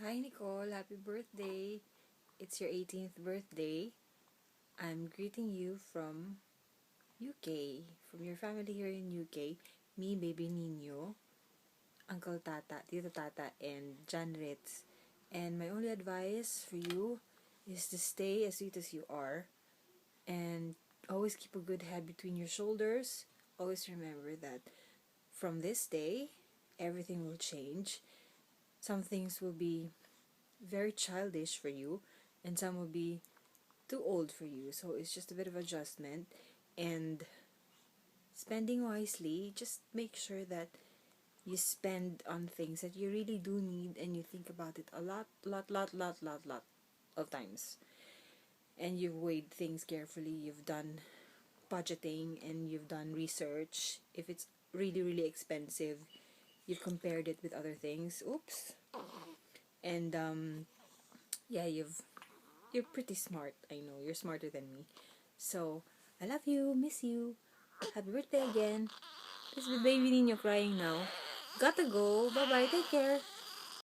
Hi Nicole, happy birthday. It's your 18th birthday. I'm greeting you from UK, from your family here in UK, me, Baby Nino, Uncle Tata, Tito Tata, and John Ritz. And my only advice for you is to stay as sweet as you are and always keep a good head between your shoulders. Always remember that from this day, everything will change. Some things will be very childish for you, and some will be too old for you. So it's just a bit of adjustment, and spending wisely. Just make sure that you spend on things that you really do need, and you think about it a lot of times. And you've weighed things carefully. You've done budgeting and you've done research. If it's really expensive, you've compared it with other things. Oops. And yeah, you're pretty smart. I know you're smarter than me. So I love you, miss you. Happy birthday again. This is the baby Nino crying now. Gotta go. Bye bye. Take care.